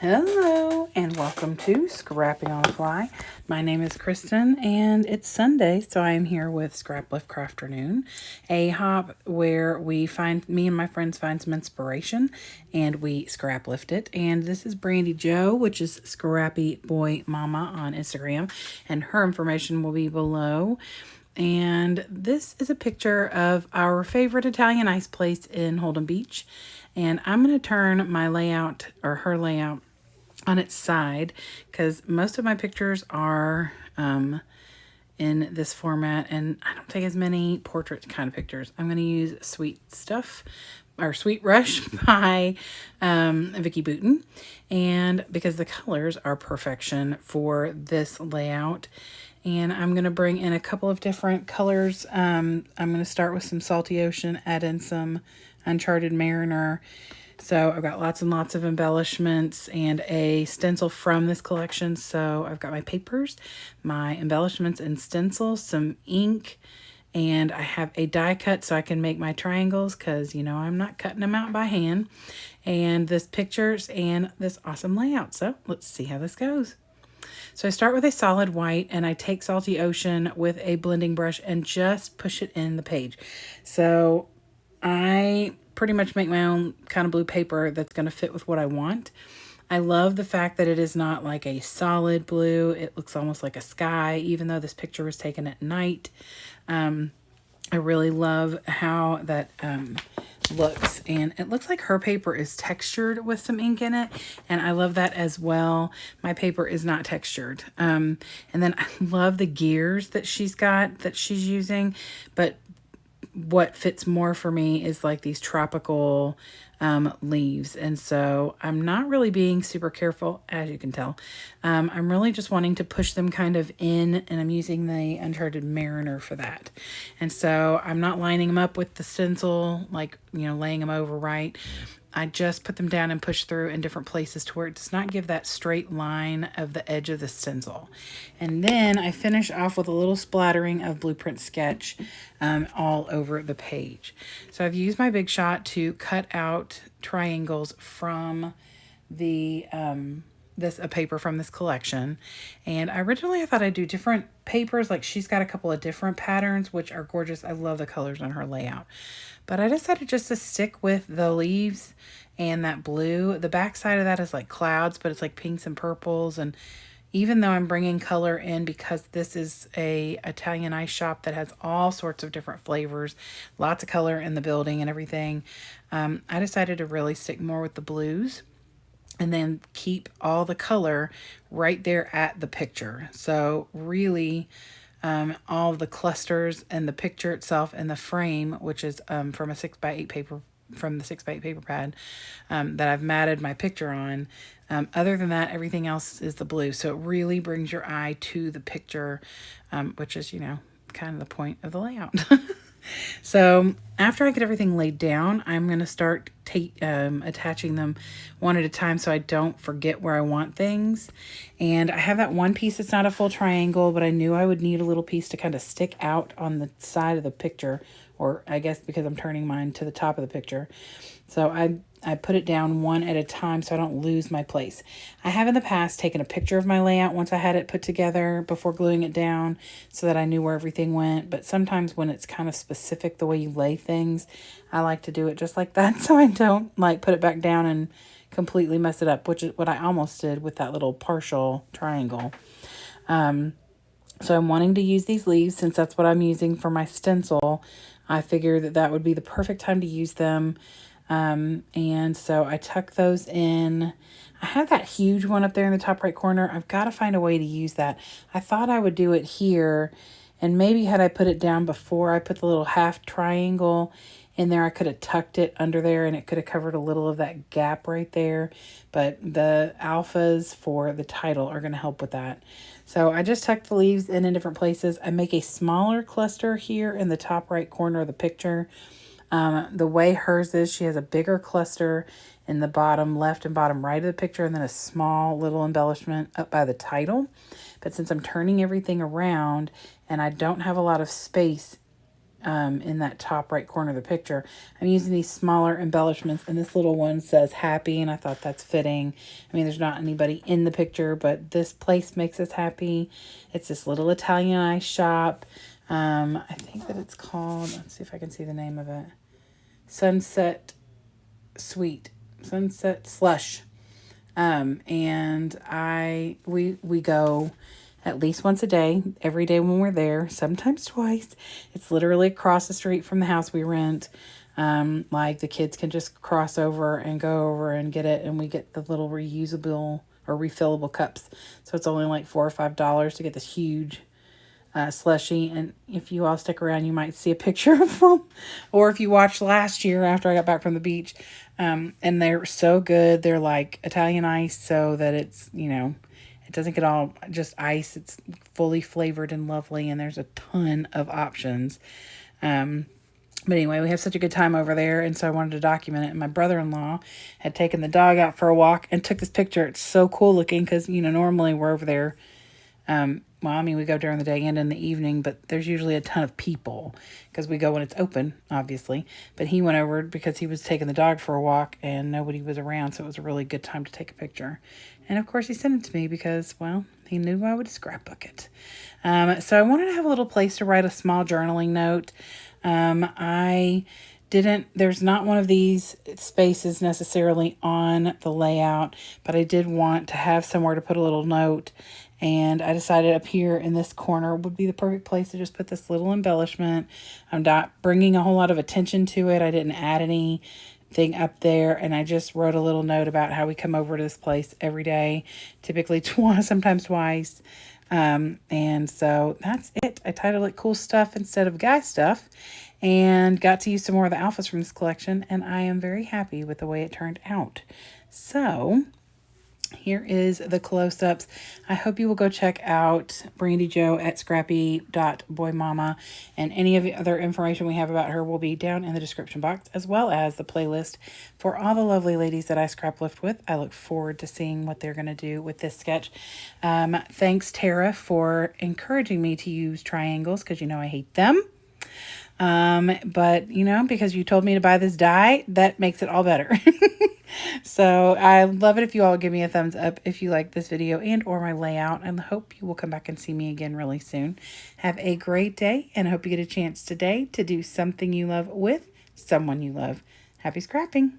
Hello and welcome to Scrapping on the Fly. My name is Kristen and it's Sunday, so I am here with Scraplift Crafternoon, a hop where me and my friends find some inspiration and we scrap lift it. And this is Brandy Joe, which is Scrappy.BoyMama on Instagram, and her information will be below. And this is a picture of our favorite Italian ice place in Holden Beach. And I'm going to turn my layout, or her layout, on its side because most of my pictures are in this format, and I don't take as many portrait kind of pictures. I'm going to use Sweet Stuff or Sweet Rush by Vicky Booten, and because the colors are perfection for this layout. And I'm going to bring in a couple of different colors. I'm going to start with some Salty Ocean, add in some Uncharted Mariner. So I've got lots and lots of embellishments and a stencil from this collection. So I've got my papers, my embellishments and stencils, some ink, and I have a die cut so I can make my triangles because, you know, I'm not cutting them out by hand. And this pictures and this awesome layout. So let's see how this goes. So I start with a solid white and I take Salty Ocean with a blending brush and just push it in the page. So I pretty much make my own kind of blue paper that's going to fit with what I want. I love the fact that it is not like a solid blue. It looks almost like a sky, even though this picture was taken at night. I really love how that looks, and it looks like her paper is textured with some ink in it, and I love that as well. My paper is not textured. And then I love the gears that she's got that she's using, but what fits more for me is like these tropical leaves. And so I'm not really being super careful, as you can tell. I'm really just wanting to push them kind of in, and I'm using the Uncharted Mariner for that. And so I'm not lining them up with the stencil, like, you know, laying them over right. I just put them down and push through in different places to where it does not give that straight line of the edge of the stencil. And then I finish off with a little splattering of Blueprint Sketch all over the page. So I've used my Big Shot to cut out triangles from the a paper from this collection. And originally I thought I'd do different papers. Like, she's got a couple of different patterns, which are gorgeous. I love the colors on her layout. But I decided just to stick with the leaves and that blue. The back side of that is like clouds, but it's like pinks and purples. And even though I'm bringing color in, because this is a Italian ice shop that has all sorts of different flavors, lots of color in the building and everything, I decided to really stick more with the blues and then keep all the color right there at the picture. So really, all the clusters and the picture itself and the frame, which is from a 6x8 paper, from the 6x8 paper pad that I've matted my picture on. Other than that, everything else is the blue. So it really brings your eye to the picture, which is, you know, kind of the point of the layout. So after I get everything laid down, I'm going to start attaching them one at a time so I don't forget where I want things. And I have that one piece that's not a full triangle, but I knew I would need a little piece to kind of stick out on the side of the picture, or I guess because I'm turning mine to the top of the picture. So I put it down one at a time so I don't lose my place. I have in the past taken a picture of my layout once I had it put together before gluing it down so that I knew where everything went. But sometimes when it's kind of specific the way you lay things, I like to do it just like that so I don't like put it back down and completely mess it up, which is what I almost did with that little partial triangle. So I'm wanting to use these leaves since that's what I'm using for my stencil. I figured that that would be the perfect time to use them. And so I tuck those in. I have that huge one up there in the top right corner. I've got to find a way to use that. I thought I would do it here, and maybe had I put it down before I put the little half triangle in there, I could have tucked it under there and it could have covered a little of that gap right there. But the alphas for the title are going to help with that. So I just tucked the leaves in different places. I make a smaller cluster here in the top right corner of the picture. The way hers is, she has a bigger cluster in the bottom left and bottom right of the picture, and then a small little embellishment up by the title. But since I'm turning everything around and I don't have a lot of space in that top right corner of the picture. I'm using these smaller embellishments, and this little one says happy, and I thought that's fitting. I mean, there's not anybody in the picture, but this place makes us happy. It's this little Italianized shop. I think that it's called, let's see if I can see the name of it. Sunset Slush. And we go at least once a day, every day when we're there, sometimes twice. It's literally across the street from the house we rent. Like the kids can just cross over and go over and get it, and we get the little reusable or refillable cups. So it's only like $4 or $5 to get this huge slushy. And if you all stick around, you might see a picture of them. Or if you watched last year after I got back from the beach, and they're so good. They're like Italian ice, so that it's, it doesn't get all just ice. It's fully flavored and lovely, and there's a ton of options. But anyway, we have such a good time over there, and so I wanted to document it. And my brother-in-law had taken the dog out for a walk and took this picture. It's so cool looking because, normally we're over there. Well, I mean, we go during the day and in the evening, but there's usually a ton of people because we go when it's open, obviously. But he went over because he was taking the dog for a walk and nobody was around, so it was a really good time to take a picture. And of course, he sent it to me because, well, he knew I would scrapbook it. So I wanted to have a little place to write a small journaling note. There's not one of these spaces necessarily on the layout, but I did want to have somewhere to put a little note. And I decided up here in this corner would be the perfect place to just put this little embellishment. I'm not bringing a whole lot of attention to it. I didn't add anything up there. And I just wrote a little note about how we come over to this place every day, typically twice, sometimes twice. And so that's it. I titled it Cool Stuff instead of Guy Stuff, and got to use some more of the alphas from this collection. And I am very happy with the way it turned out. So here is the close-ups. I hope you will go check out Brandy Jo at Scrappy.BoyMama, and any of the other information we have about her will be down in the description box, as well as the playlist for all the lovely ladies that I scraplift with. I look forward to seeing what they're going to do with this sketch. Thanks, Tara, for encouraging me to use triangles, because I hate them. But because you told me to buy this die, that makes it all better. So I love it if you all give me a thumbs up if you like this video and or my layout, and hope you will come back and see me again really soon. Have a great day, and I hope you get a chance today to do something you love with someone you love. Happy scrapping.